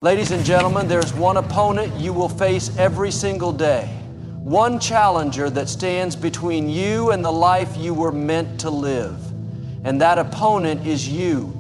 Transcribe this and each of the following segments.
Ladies and gentlemen, there's one opponent you will face every single day. One challenger that stands between you and the life you were meant to live. And that opponent is you.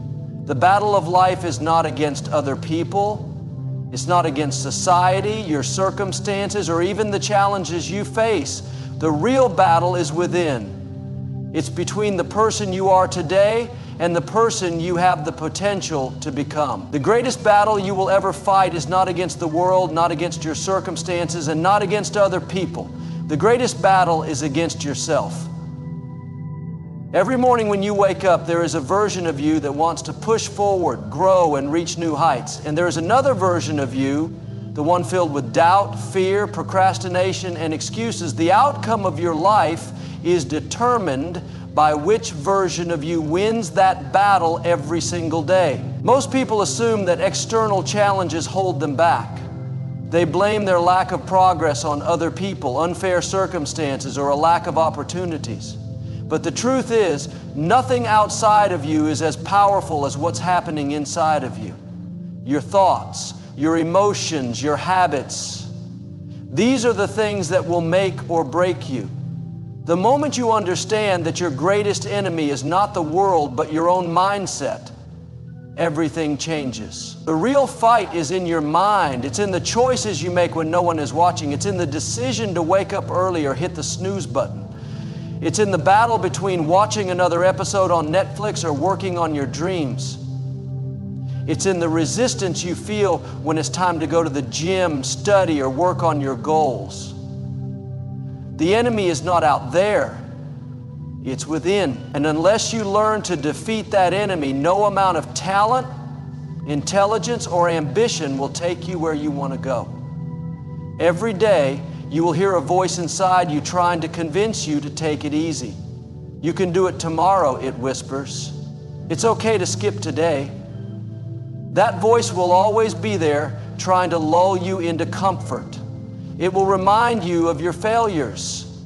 The battle of life is not against other people. It's not against society, your circumstances, or even the challenges you face. The real battle is within. It's between the person you are today and the person you have the potential to become. The greatest battle you will ever fight is not against the world, not against your circumstances, and not against other people. The greatest battle is against yourself. Every morning when you wake up, there is a version of you that wants to push forward, grow, and reach new heights. And there is another version of you, the one filled with doubt, fear, procrastination, and excuses. The outcome of your life is determined by which version of you wins that battle every single day. Most people assume that external challenges hold them back. They blame their lack of progress on other people, unfair circumstances, or a lack of opportunities. But the truth is, nothing outside of you is as powerful as what's happening inside of you. Your thoughts, your emotions, your habits. These are the things that will make or break you. The moment you understand that your greatest enemy is not the world, but your own mindset, everything changes. The real fight is in your mind. It's in the choices you make when no one is watching. It's in the decision to wake up early or hit the snooze button. It's in the battle between watching another episode on Netflix or working on your dreams. It's in the resistance you feel when it's time to go to the gym, study, or work on your goals. The enemy is not out there, it's within. And unless you learn to defeat that enemy, no amount of talent, intelligence, or ambition will take you where you want to go. Every day, you will hear a voice inside you trying to convince you to take it easy. You can do it tomorrow, it whispers. It's okay to skip today. That voice will always be there trying to lull you into comfort. It will remind you of your failures.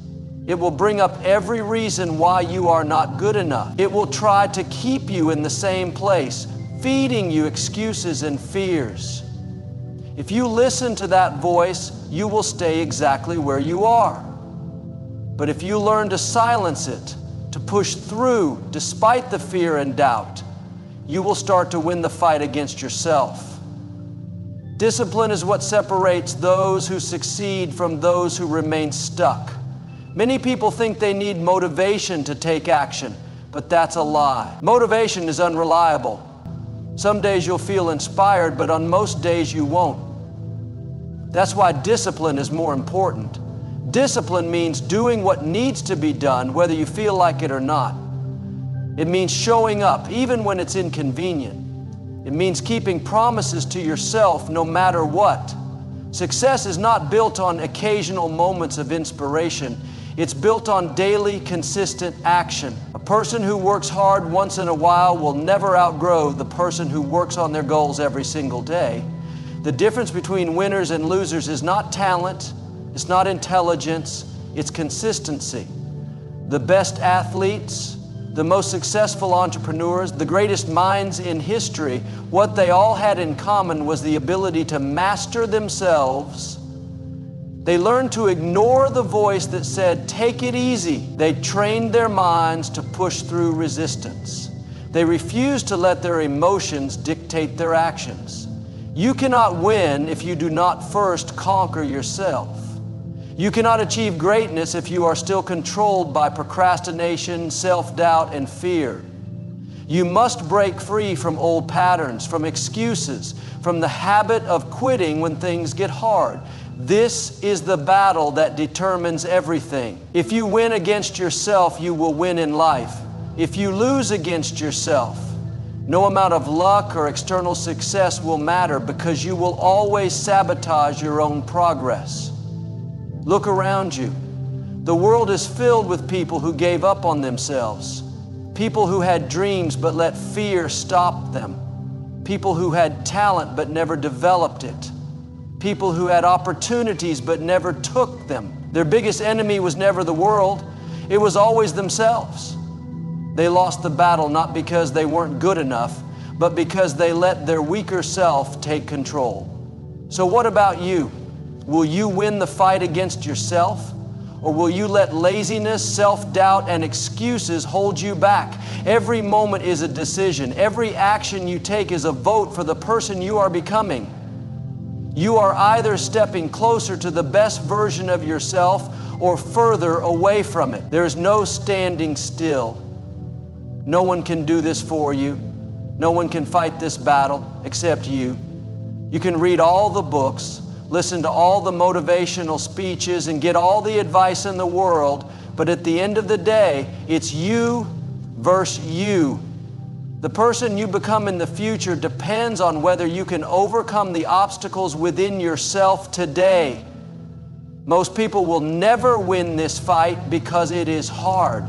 It will bring up every reason why you are not good enough. It will try to keep you in the same place, feeding you excuses and fears. If you listen to that voice, you will stay exactly where you are. But if you learn to silence it, to push through despite the fear and doubt, you will start to win the fight against yourself. Discipline is what separates those who succeed from those who remain stuck. Many people think they need motivation to take action, but that's a lie. Motivation is unreliable. Some days you'll feel inspired, but on most days you won't. That's why discipline is more important. Discipline means doing what needs to be done, whether you feel like it or not. It means showing up, even when it's inconvenient. It means keeping promises to yourself no matter what. Success is not built on occasional moments of inspiration. It's built on daily, consistent action. A person who works hard once in a while will never outgrow the person who works on their goals every single day. The difference between winners and losers is not talent, it's not intelligence, it's consistency. The best athletes, the most successful entrepreneurs, the greatest minds in history, what they all had in common was the ability to master themselves. They learned to ignore the voice that said, "Take it easy." They trained their minds to push through resistance. They refused to let their emotions dictate their actions. You cannot win if you do not first conquer yourself. You cannot achieve greatness if you are still controlled by procrastination, self-doubt, and fear. You must break free from old patterns, from excuses, from the habit of quitting when things get hard. This is the battle that determines everything. If you win against yourself, you will win in life. If you lose against yourself, no amount of luck or external success will matter, because you will always sabotage your own progress. Look around you. The world is filled with people who gave up on themselves. People who had dreams but let fear stop them. People who had talent but never developed it. People who had opportunities but never took them. Their biggest enemy was never the world. It was always themselves. They lost the battle not because they weren't good enough, but because they let their weaker self take control. So what about you? Will you win the fight against yourself? Or will you let laziness, self-doubt, and excuses hold you back? Every moment is a decision. Every action you take is a vote for the person you are becoming. You are either stepping closer to the best version of yourself or further away from it. There is no standing still. No one can do this for you. No one can fight this battle except you. You can read all the books, listen to all the motivational speeches, and get all the advice in the world, but at the end of the day, it's you versus you. The person you become in the future depends on whether you can overcome the obstacles within yourself today. Most people will never win this fight because it is hard.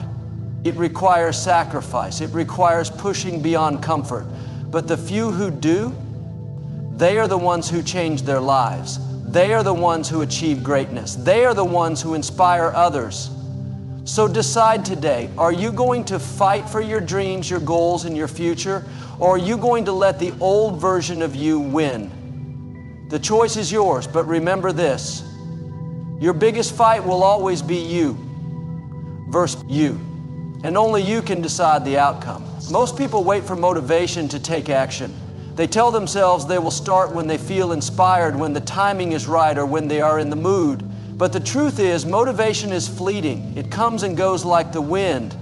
It requires sacrifice. It requires pushing beyond comfort. But the few who do, they are the ones who change their lives. They are the ones who achieve greatness. They are the ones who inspire others. So decide today, are you going to fight for your dreams, your goals, and your future? Or are you going to let the old version of you win? The choice is yours, but remember this. Your biggest fight will always be you versus you. And only you can decide the outcome. Most people wait for motivation to take action. They tell themselves they will start when they feel inspired, when the timing is right, or when they are in the mood. But the truth is, motivation is fleeting. It comes and goes like the wind.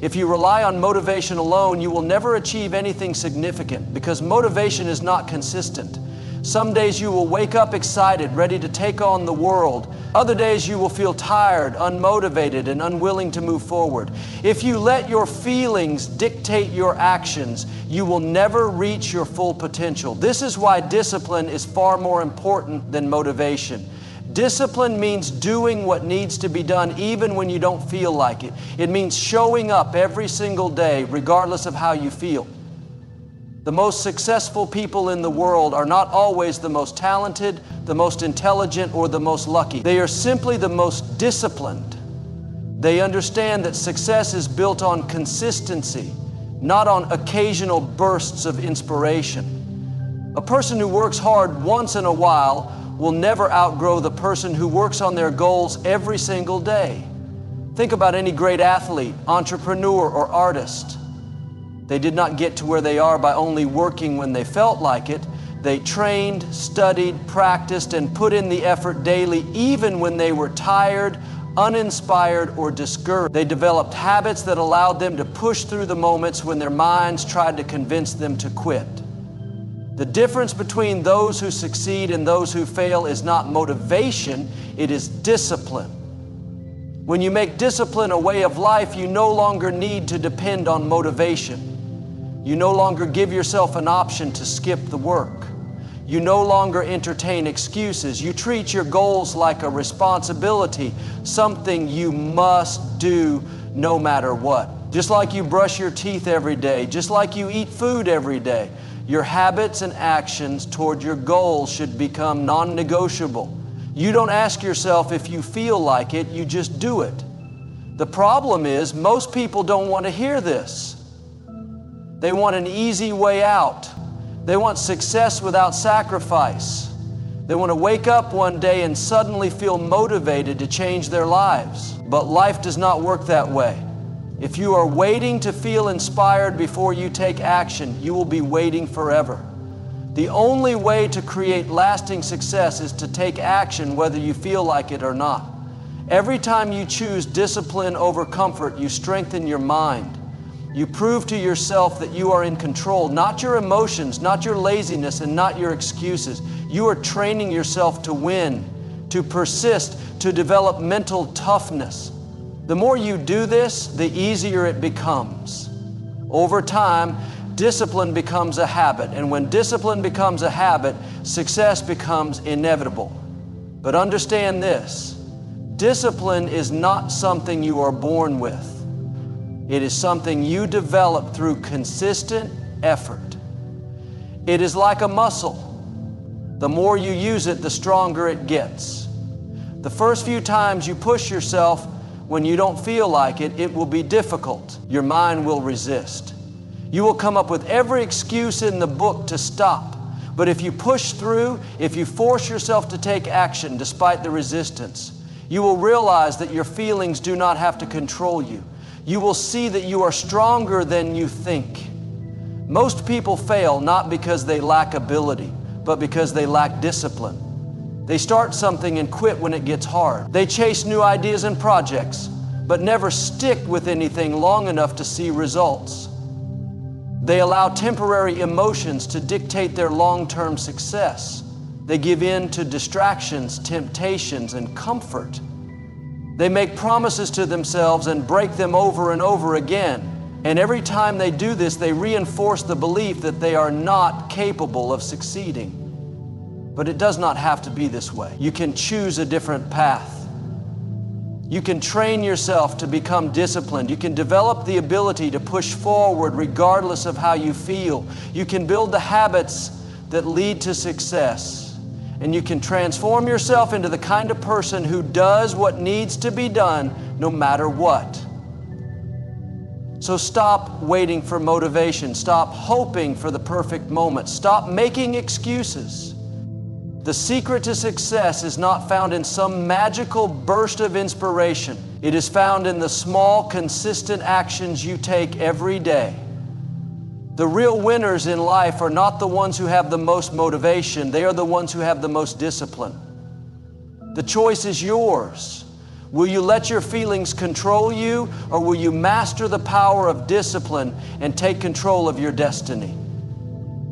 If you rely on motivation alone, you will never achieve anything significant because motivation is not consistent. Some days you will wake up excited, ready to take on the world. Other days you will feel tired, unmotivated, and unwilling to move forward. If you let your feelings dictate your actions, you will never reach your full potential. This is why discipline is far more important than motivation. Discipline means doing what needs to be done even when you don't feel like it. It means showing up every single day, regardless of how you feel. The most successful people in the world are not always the most talented, the most intelligent, or the most lucky. They are simply the most disciplined. They understand that success is built on consistency, not on occasional bursts of inspiration. A person who works hard once in a while will never outgrow the person who works on their goals every single day. Think about any great athlete, entrepreneur, or artist. They did not get to where they are by only working when they felt like it. They trained, studied, practiced, and put in the effort daily, even when they were tired, uninspired, or discouraged. They developed habits that allowed them to push through the moments when their minds tried to convince them to quit. The difference between those who succeed and those who fail is not motivation, it is discipline. When you make discipline a way of life, you no longer need to depend on motivation. You no longer give yourself an option to skip the work. You no longer entertain excuses. You treat your goals like a responsibility, something you must do no matter what. Just like you brush your teeth every day, just like you eat food every day, your habits and actions toward your goals should become non-negotiable. You don't ask yourself if you feel like it, you just do it. The problem is, most people don't want to hear this. They want an easy way out. They want success without sacrifice. They want to wake up one day and suddenly feel motivated to change their lives. But life does not work that way. If you are waiting to feel inspired before you take action, you will be waiting forever. The only way to create lasting success is to take action whether you feel like it or not. Every time you choose discipline over comfort, you strengthen your mind. You prove to yourself that you are in control, not your emotions, not your laziness, and not your excuses. You are training yourself to win, to persist, to develop mental toughness. The more you do this, the easier it becomes. Over time, discipline becomes a habit, and when discipline becomes a habit, success becomes inevitable. But understand this, discipline is not something you are born with. It is something you develop through consistent effort. It is like a muscle. The more you use it, the stronger it gets. The first few times you push yourself when you don't feel like it, it will be difficult. Your mind will resist. You will come up with every excuse in the book to stop. But if you push through, if you force yourself to take action despite the resistance, you will realize that your feelings do not have to control you. You will see that you are stronger than you think. Most people fail not because they lack ability, but because they lack discipline. They start something and quit when it gets hard. They chase new ideas and projects, but never stick with anything long enough to see results. They allow temporary emotions to dictate their long-term success. They give in to distractions, temptations, and comfort. They make promises to themselves and break them over and over again. And every time they do this, they reinforce the belief that they are not capable of succeeding. But it does not have to be this way. You can choose a different path. You can train yourself to become disciplined. You can develop the ability to push forward regardless of how you feel. You can build the habits that lead to success. And you can transform yourself into the kind of person who does what needs to be done no matter what. So stop waiting for motivation. Stop hoping for the perfect moment. Stop making excuses. The secret to success is not found in some magical burst of inspiration. It is found in the small, consistent actions you take every day. The real winners in life are not the ones who have the most motivation. They are the ones who have the most discipline. The choice is yours. Will you let your feelings control you, or will you master the power of discipline and take control of your destiny?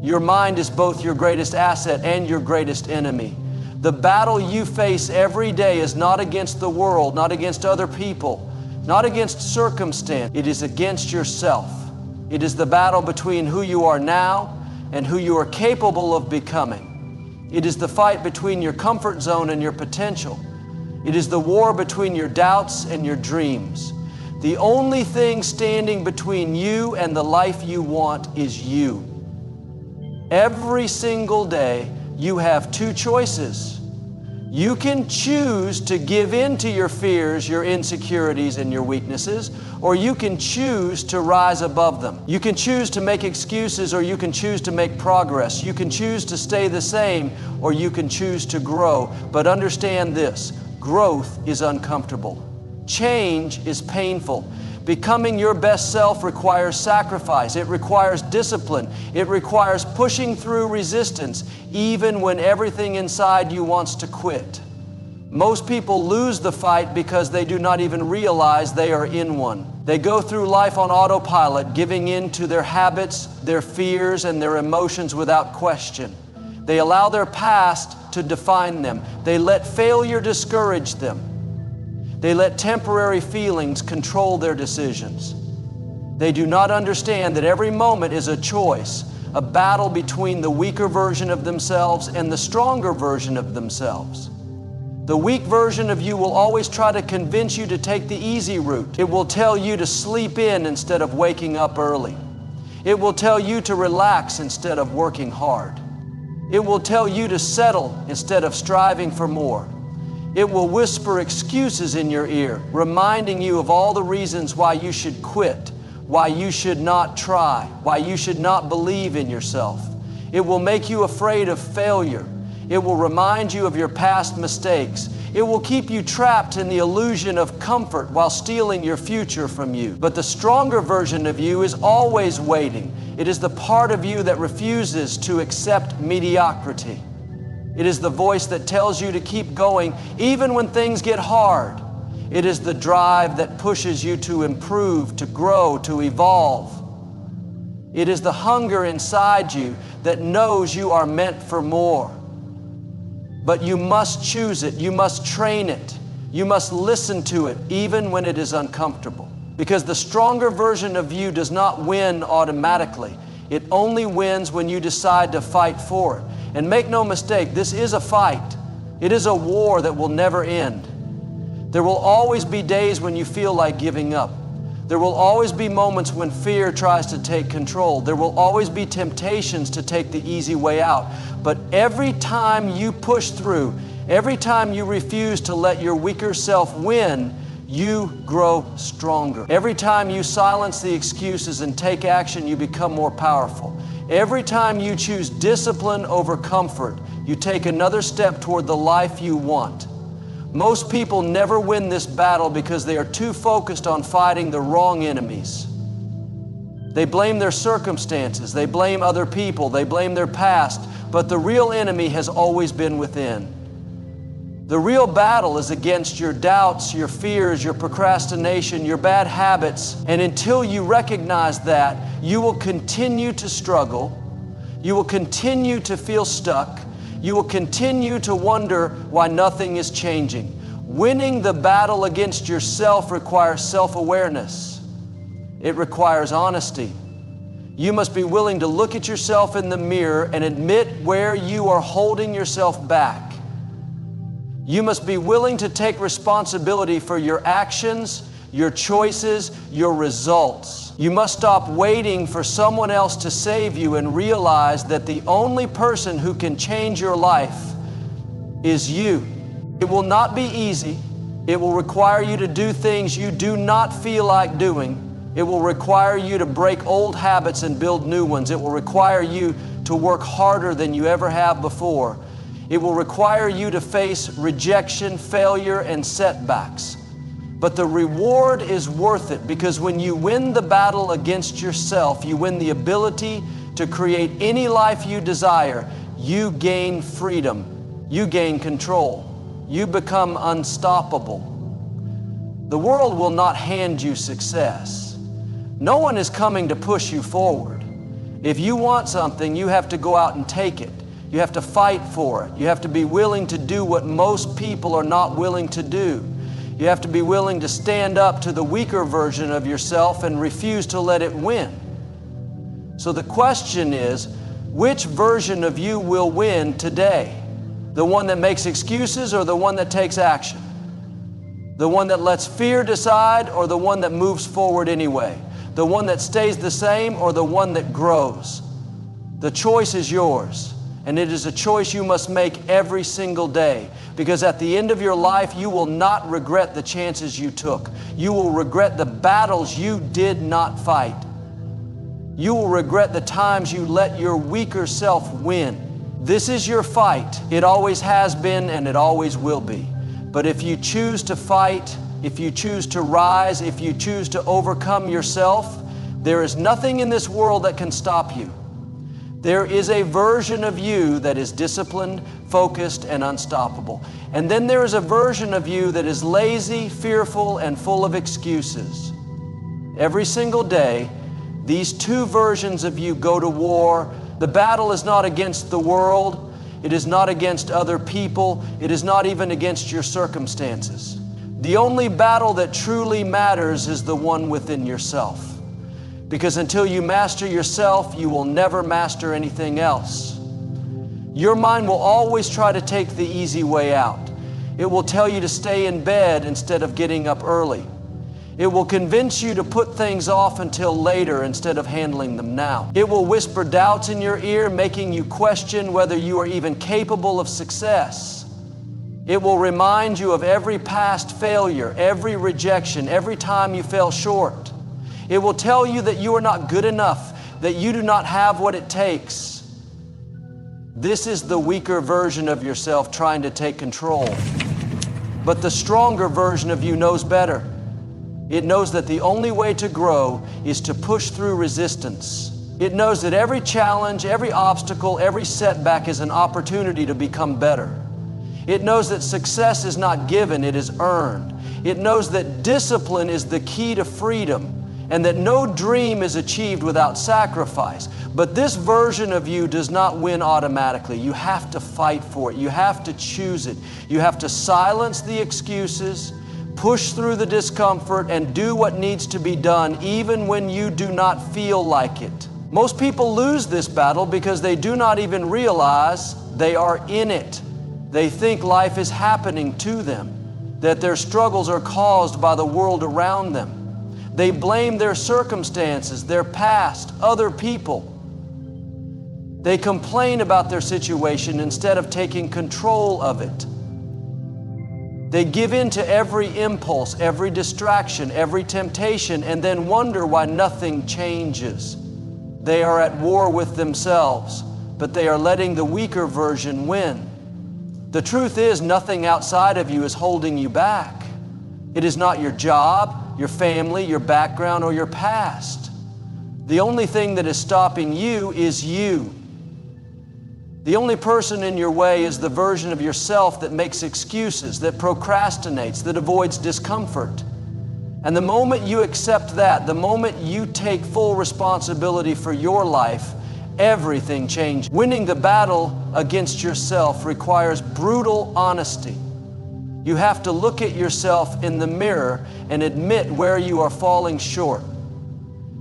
Your mind is both your greatest asset and your greatest enemy. The battle you face every day is not against the world, not against other people, not against circumstance. It is against yourself. It is the battle between who you are now and who you are capable of becoming. It is the fight between your comfort zone and your potential. It is the war between your doubts and your dreams. The only thing standing between you and the life you want is you. Every single day, you have two choices. You can choose to give in to your fears, your insecurities, and your weaknesses, or you can choose to rise above them. You can choose to make excuses, or you can choose to make progress. You can choose to stay the same, or you can choose to grow. But understand this, growth is uncomfortable. Change is painful. Becoming your best self requires sacrifice. It requires discipline. It requires pushing through resistance, even when everything inside you wants to quit. Most people lose the fight because they do not even realize they are in one. They go through life on autopilot, giving in to their habits, their fears, and their emotions without question. They allow their past to define them. They let failure discourage them. They let temporary feelings control their decisions. They do not understand that every moment is a choice, a battle between the weaker version of themselves and the stronger version of themselves. The weak version of you will always try to convince you to take the easy route. It will tell you to sleep in instead of waking up early. It will tell you to relax instead of working hard. It will tell you to settle instead of striving for more. It will whisper excuses in your ear, reminding you of all the reasons why you should quit, why you should not try, why you should not believe in yourself. It will make you afraid of failure. It will remind you of your past mistakes. It will keep you trapped in the illusion of comfort while stealing your future from you. But the stronger version of you is always waiting. It is the part of you that refuses to accept mediocrity. It is the voice that tells you to keep going even when things get hard. It is the drive that pushes you to improve, to grow, to evolve. It is the hunger inside you that knows you are meant for more. But you must choose it. You must train it. You must listen to it even when it is uncomfortable. Because the stronger version of you does not win automatically. It only wins when you decide to fight for it. And make no mistake, this is a fight. It is a war that will never end. There will always be days when you feel like giving up. There will always be moments when fear tries to take control. There will always be temptations to take the easy way out. But every time you push through, every time you refuse to let your weaker self win, you grow stronger. Every time you silence the excuses and take action, you become more powerful. Every time you choose discipline over comfort, you take another step toward the life you want. Most people never win this battle because they are too focused on fighting the wrong enemies. They blame their circumstances, they blame other people, they blame their past, but the real enemy has always been within. The real battle is against your doubts, your fears, your procrastination, your bad habits. And until you recognize that, you will continue to struggle. You will continue to feel stuck. You will continue to wonder why nothing is changing. Winning the battle against yourself requires self-awareness. It requires honesty. You must be willing to look at yourself in the mirror and admit where you are holding yourself back. You must be willing to take responsibility for your actions, your choices, your results. You must stop waiting for someone else to save you and realize that the only person who can change your life is you. It will not be easy. It will require you to do things you do not feel like doing. It will require you to break old habits and build new ones. It will require you to work harder than you ever have before. It will require you to face rejection, failure, and setbacks. But the reward is worth it, because when you win the battle against yourself, you win the ability to create any life you desire. You gain freedom. You gain control. You become unstoppable. The world will not hand you success. No one is coming to push you forward. If you want something, you have to go out and take it. You have to fight for it. You have to be willing to do what most people are not willing to do. You have to be willing to stand up to the weaker version of yourself and refuse to let it win. So the question is, which version of you will win today? The one that makes excuses or the one that takes action? The one that lets fear decide or the one that moves forward anyway? The one that stays the same or the one that grows? The choice is yours. And it is a choice you must make every single day, because at the end of your life, you will not regret the chances you took. You will regret the battles you did not fight. You will regret the times you let your weaker self win. This is your fight. It always has been and it always will be. But if you choose to fight, if you choose to rise, if you choose to overcome yourself, there is nothing in this world that can stop you. There is a version of you that is disciplined, focused, and unstoppable. And then there is a version of you that is lazy, fearful, and full of excuses. Every single day, these two versions of you go to war. The battle is not against the world. It is not against other people. It is not even against your circumstances. The only battle that truly matters is the one within yourself. Because until you master yourself, you will never master anything else. Your mind will always try to take the easy way out. It will tell you to stay in bed instead of getting up early. It will convince you to put things off until later instead of handling them now. It will whisper doubts in your ear, making you question whether you are even capable of success. It will remind you of every past failure, every rejection, every time you fell short. It will tell you that you are not good enough, that you do not have what it takes. This is the weaker version of yourself trying to take control. But the stronger version of you knows better. It knows that the only way to grow is to push through resistance. It knows that every challenge, every obstacle, every setback is an opportunity to become better. It knows that success is not given, it is earned. It knows that discipline is the key to freedom, and that no dream is achieved without sacrifice. But this version of you does not win automatically. You have to fight for it. You have to choose it. You have to silence the excuses, push through the discomfort, and do what needs to be done even when you do not feel like it. Most people lose this battle because they do not even realize they are in it. They think life is happening to them, that their struggles are caused by the world around them. They blame their circumstances, their past, other people. They complain about their situation instead of taking control of it. They give in to every impulse, every distraction, every temptation, and then wonder why nothing changes. They are at war with themselves, but they are letting the weaker version win. The truth is, nothing outside of you is holding you back. It is not your job, your family, your background, or your past. The only thing that is stopping you is you. The only person in your way is the version of yourself that makes excuses, that procrastinates, that avoids discomfort. And the moment you accept that, the moment you take full responsibility for your life, everything changes. Winning the battle against yourself requires brutal honesty. You have to look at yourself in the mirror and admit where you are falling short.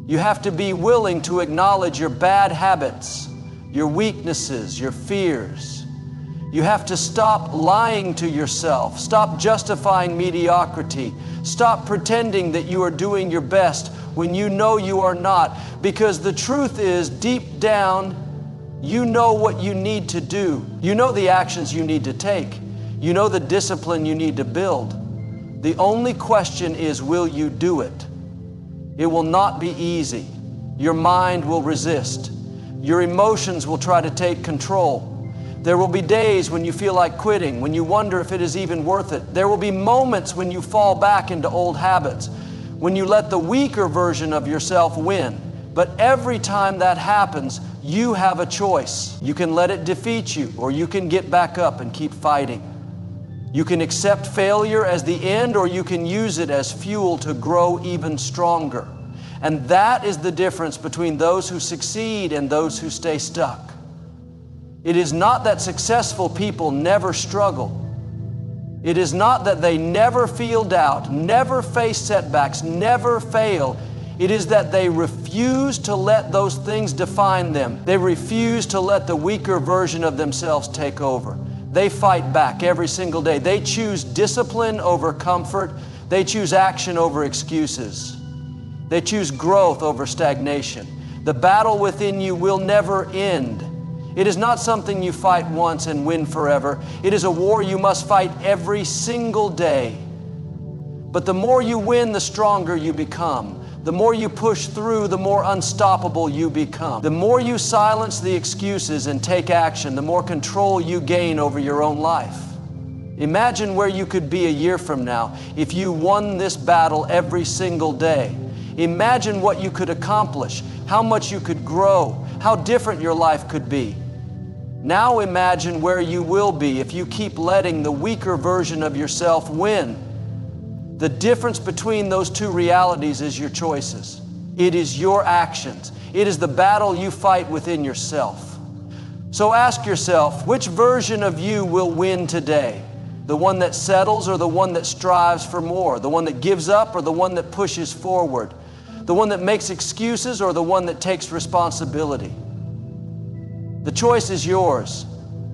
You have to be willing to acknowledge your bad habits, your weaknesses, your fears. You have to stop lying to yourself, stop justifying mediocrity, stop pretending that you are doing your best when you know you are not, because the truth is, deep down, you know what you need to do. You know the actions you need to take. You know the discipline you need to build. The only question is, will you do it? It will not be easy. Your mind will resist. Your emotions will try to take control. There will be days when you feel like quitting, when you wonder if it is even worth it. There will be moments when you fall back into old habits, when you let the weaker version of yourself win. But every time that happens, you have a choice. You can let it defeat you, or you can get back up and keep fighting. You can accept failure as the end, or you can use it as fuel to grow even stronger. And that is the difference between those who succeed and those who stay stuck. It is not that successful people never struggle. It is not that they never feel doubt, never face setbacks, never fail. It is that they refuse to let those things define them. They refuse to let the weaker version of themselves take over. They fight back every single day. They choose discipline over comfort. They choose action over excuses. They choose growth over stagnation. The battle within you will never end. It is not something you fight once and win forever. It is a war you must fight every single day. But the more you win, the stronger you become. The more you push through, the more unstoppable you become. The more you silence the excuses and take action, the more control you gain over your own life. Imagine where you could be a year from now if you won this battle every single day. Imagine what you could accomplish, how much you could grow, how different your life could be. Now imagine where you will be if you keep letting the weaker version of yourself win. The difference between those two realities is your choices. It is your actions. It is the battle you fight within yourself. So ask yourself, which version of you will win today? The one that settles or the one that strives for more? The one that gives up or the one that pushes forward? The one that makes excuses or the one that takes responsibility? The choice is yours.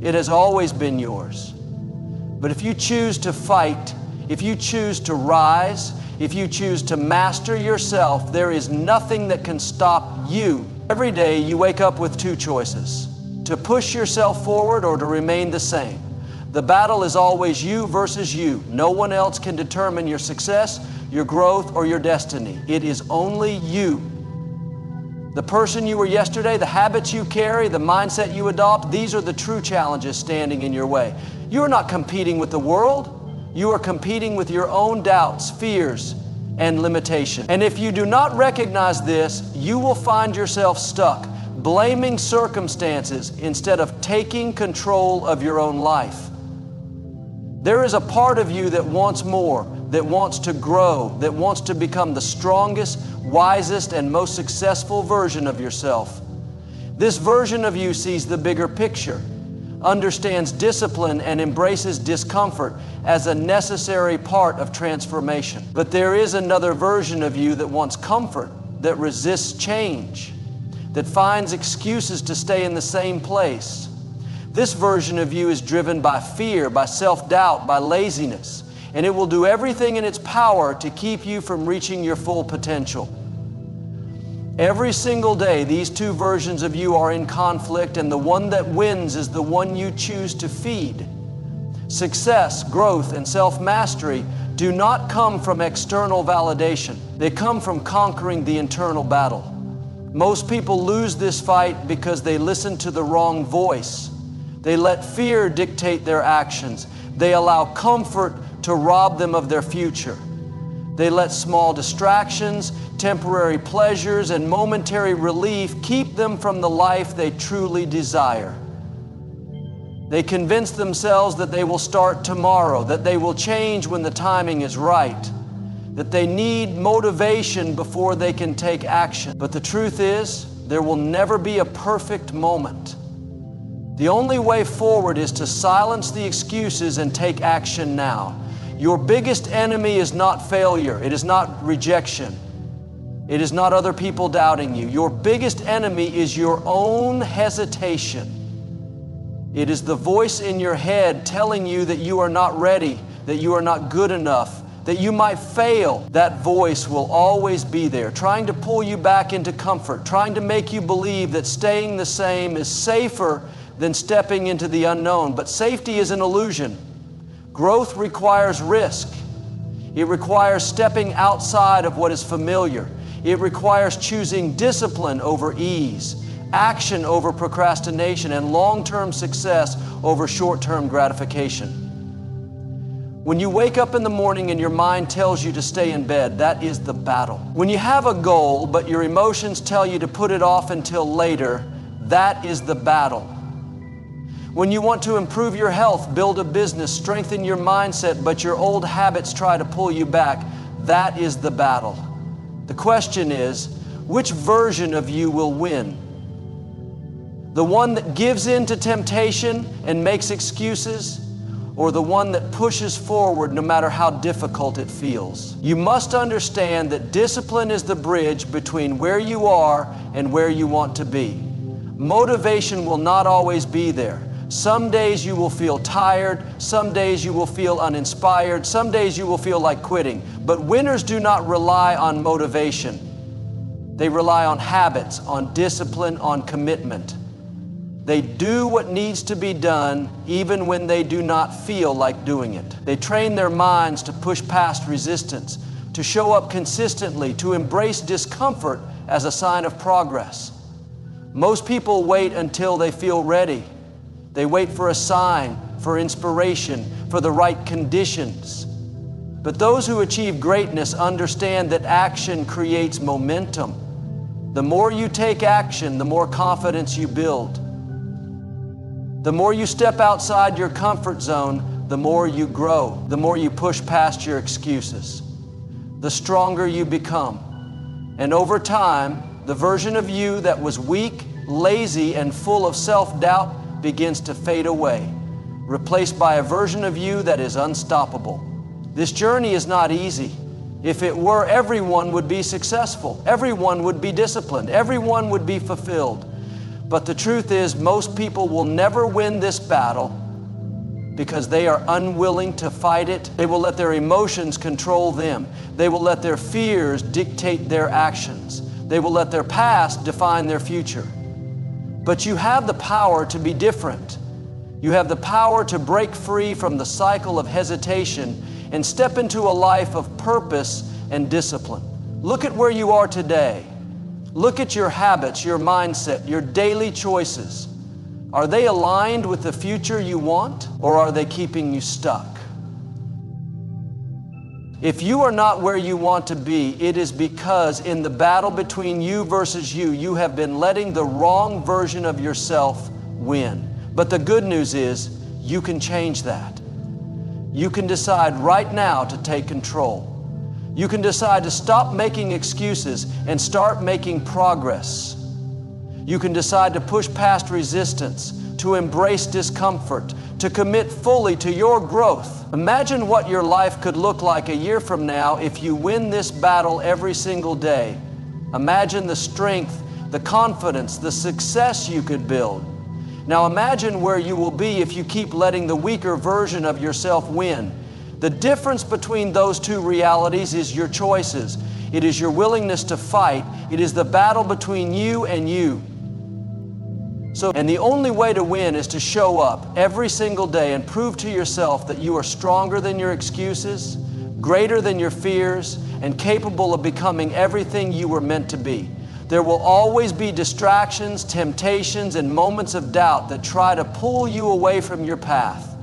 It has always been yours. But if you choose to fight, if you choose to rise, if you choose to master yourself, there is nothing that can stop you. Every day you wake up with two choices: to push yourself forward or to remain the same. The battle is always you versus you. No one else can determine your success, your growth, or your destiny. It is only you. The person you were yesterday, the habits you carry, the mindset you adopt, these are the true challenges standing in your way. You are not competing with the world. You are competing with your own doubts, fears, and limitations. And if you do not recognize this, you will find yourself stuck, blaming circumstances instead of taking control of your own life. There is a part of you that wants more, that wants to grow, that wants to become the strongest, wisest, and most successful version of yourself. This version of you sees the bigger picture, understands discipline, and embraces discomfort as a necessary part of transformation. But there is another version of you that wants comfort, that resists change, that finds excuses to stay in the same place. This version of you is driven by fear, by self-doubt, by laziness, and it will do everything in its power to keep you from reaching your full potential. Every single day, these two versions of you are in conflict, and the one that wins is the one you choose to feed. Success, growth, and self-mastery do not come from external validation. They come from conquering the internal battle. Most people lose this fight because they listen to the wrong voice. They let fear dictate their actions. They allow comfort to rob them of their future. They let small distractions, temporary pleasures, and momentary relief keep them from the life they truly desire. They convince themselves that they will start tomorrow, that they will change when the timing is right, that they need motivation before they can take action. But the truth is, there will never be a perfect moment. The only way forward is to silence the excuses and take action now. Your biggest enemy is not failure. It is not rejection. It is not other people doubting you. Your biggest enemy is your own hesitation. It is the voice in your head telling you that you are not ready, that you are not good enough, that you might fail. That voice will always be there, trying to pull you back into comfort, trying to make you believe that staying the same is safer than stepping into the unknown. But safety is an illusion. Growth requires risk. It requires stepping outside of what is familiar. It requires choosing discipline over ease, action over procrastination, and long-term success over short-term gratification. When you wake up in the morning and your mind tells you to stay in bed, that is the battle. When you have a goal, but your emotions tell you to put it off until later, that is the battle. When you want to improve your health, build a business, strengthen your mindset, but your old habits try to pull you back, that is the battle. The question is, which version of you will win? The one that gives in to temptation and makes excuses, or the one that pushes forward no matter how difficult it feels? You must understand that discipline is the bridge between where you are and where you want to be. Motivation will not always be there. Some days you will feel tired, some days you will feel uninspired, some days you will feel like quitting. But winners do not rely on motivation. They rely on habits, on discipline, on commitment. They do what needs to be done even when they do not feel like doing it. They train their minds to push past resistance, to show up consistently, to embrace discomfort as a sign of progress. Most people wait until they feel ready. They wait for a sign, for inspiration, for the right conditions. But those who achieve greatness understand that action creates momentum. The more you take action, the more confidence you build. The more you step outside your comfort zone, the more you grow, the more you push past your excuses, the stronger you become. And over time, the version of you that was weak, lazy, and full of self-doubt begins to fade away, replaced by a version of you that is unstoppable. This journey is not easy. If it were, everyone would be successful. Everyone would be disciplined. Everyone would be fulfilled. But the truth is, most people will never win this battle because they are unwilling to fight it. They will let their emotions control them. They will let their fears dictate their actions. They will let their past define their future. But you have the power to be different. You have the power to break free from the cycle of hesitation and step into a life of purpose and discipline. Look at where you are today. Look at your habits, your mindset, your daily choices. Are they aligned with the future you want, or are they keeping you stuck? If you are not where you want to be, it is because in the battle between you versus you, you have been letting the wrong version of yourself win. But the good news is, you can change that. You can decide right now to take control. You can decide to stop making excuses and start making progress. You can decide to push past resistance, to embrace discomfort, to commit fully to your growth. Imagine what your life could look like a year from now if you win this battle every single day. Imagine the strength, the confidence, the success you could build. Now imagine where you will be if you keep letting the weaker version of yourself win. The difference between those two realities is your choices. It is your willingness to fight. It is the battle between you and you. And the only way to win is to show up every single day and prove to yourself that you are stronger than your excuses, greater than your fears, and capable of becoming everything you were meant to be. There will always be distractions, temptations, and moments of doubt that try to pull you away from your path.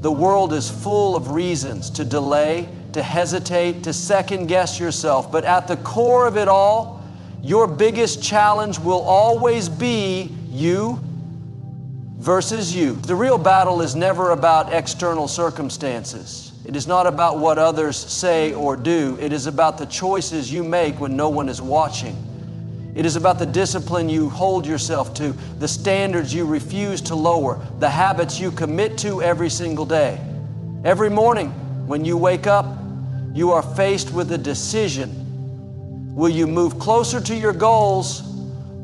The world is full of reasons to delay, to hesitate, to second guess yourself. But at the core of it all, your biggest challenge will always be you versus you. The real battle is never about external circumstances. It is not about what others say or do. It is about the choices you make when no one is watching. It is about the discipline you hold yourself to, the standards you refuse to lower, the habits you commit to every single day. Every morning when you wake up, you are faced with a decision. Will you move closer to your goals,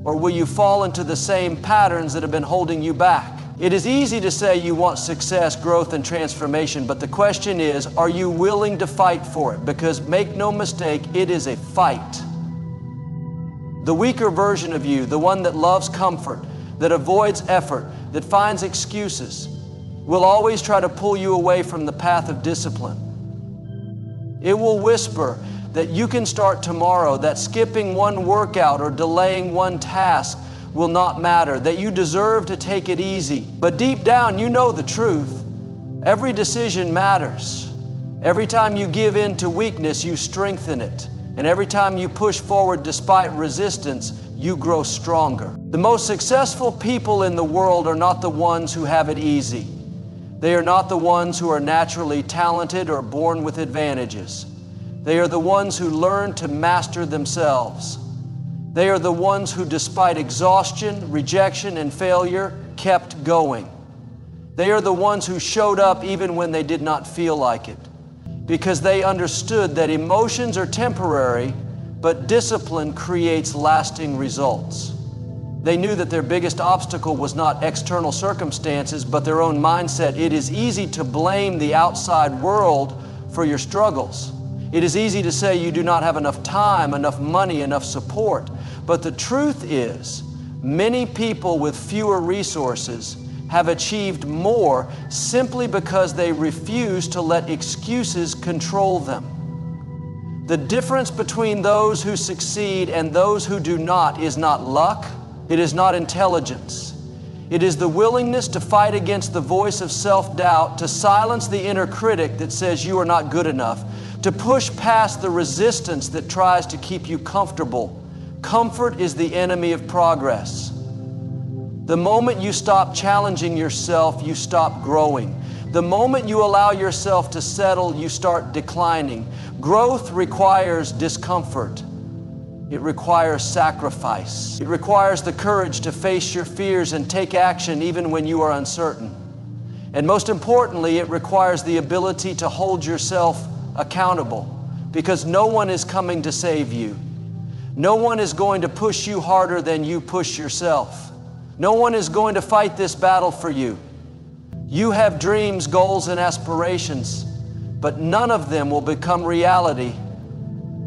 or will you fall into the same patterns that have been holding you back? It is easy to say you want success, growth, and transformation, but the question is, are you willing to fight for it? Because make no mistake, it is a fight. The weaker version of you, the one that loves comfort, that avoids effort, that finds excuses, will always try to pull you away from the path of discipline. It will whisper that you can start tomorrow, that skipping one workout or delaying one task will not matter, that you deserve to take it easy. But deep down, you know the truth. Every decision matters. Every time you give in to weakness, you strengthen it. And every time you push forward despite resistance, you grow stronger. The most successful people in the world are not the ones who have it easy. They are not the ones who are naturally talented or born with advantages. They are the ones who learn to master themselves. They are the ones who, despite exhaustion, rejection, and failure, kept going. They are the ones who showed up even when they did not feel like it, because they understood that emotions are temporary, but discipline creates lasting results. They knew that their biggest obstacle was not external circumstances, but their own mindset. It is easy to blame the outside world for your struggles. It is easy to say you do not have enough time, enough money, enough support. But the truth is, many people with fewer resources have achieved more simply because they refuse to let excuses control them. The difference between those who succeed and those who do not is not luck, it is not intelligence. It is the willingness to fight against the voice of self-doubt, to silence the inner critic that says you are not good enough, to push past the resistance that tries to keep you comfortable. Comfort is the enemy of progress. The moment you stop challenging yourself, you stop growing. The moment you allow yourself to settle, you start declining. Growth requires discomfort. It requires sacrifice. It requires the courage to face your fears and take action even when you are uncertain. And most importantly, it requires the ability to hold yourself accountable, because no one is coming to save you. No one is going to push you harder than you push yourself. No one is going to fight this battle for you. You have dreams, goals, and aspirations, but none of them will become reality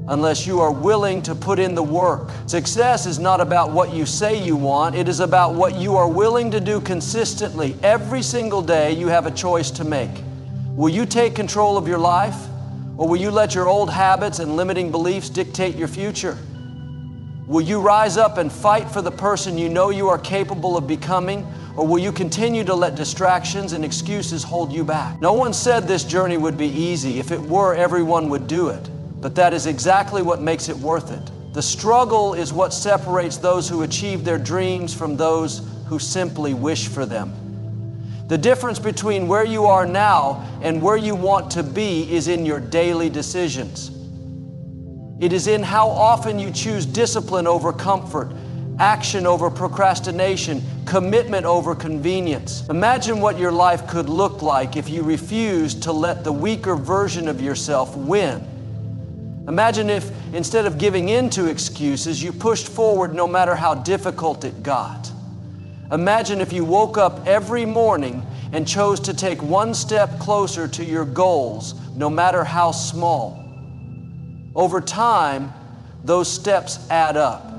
unless you are willing to put in the work. Success is not about what you say you want. It is about what you are willing to do consistently. Every single day, you have a choice to make. Will you take control of your life, or will you let your old habits and limiting beliefs dictate your future? Will you rise up and fight for the person you know you are capable of becoming, or will you continue to let distractions and excuses hold you back? No one said this journey would be easy. If it were, everyone would do it. But that is exactly what makes it worth it. The struggle is what separates those who achieve their dreams from those who simply wish for them. The difference between where you are now and where you want to be is in your daily decisions. It is in how often you choose discipline over comfort, action over procrastination, commitment over convenience. Imagine what your life could look like if you refused to let the weaker version of yourself win. Imagine if, instead of giving in to excuses, you pushed forward no matter how difficult it got. Imagine if you woke up every morning and chose to take one step closer to your goals, no matter how small. Over time, those steps add up.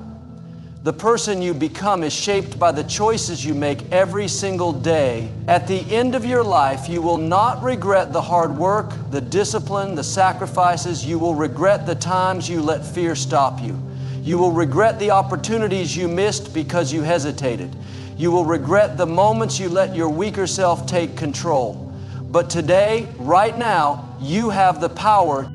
The person you become is shaped by the choices you make every single day. At the end of your life, you will not regret the hard work, the discipline, the sacrifices. You will regret the times you let fear stop you. You will regret the opportunities you missed because you hesitated. You will regret the moments you let your weaker self take control. But today, right now, you have the power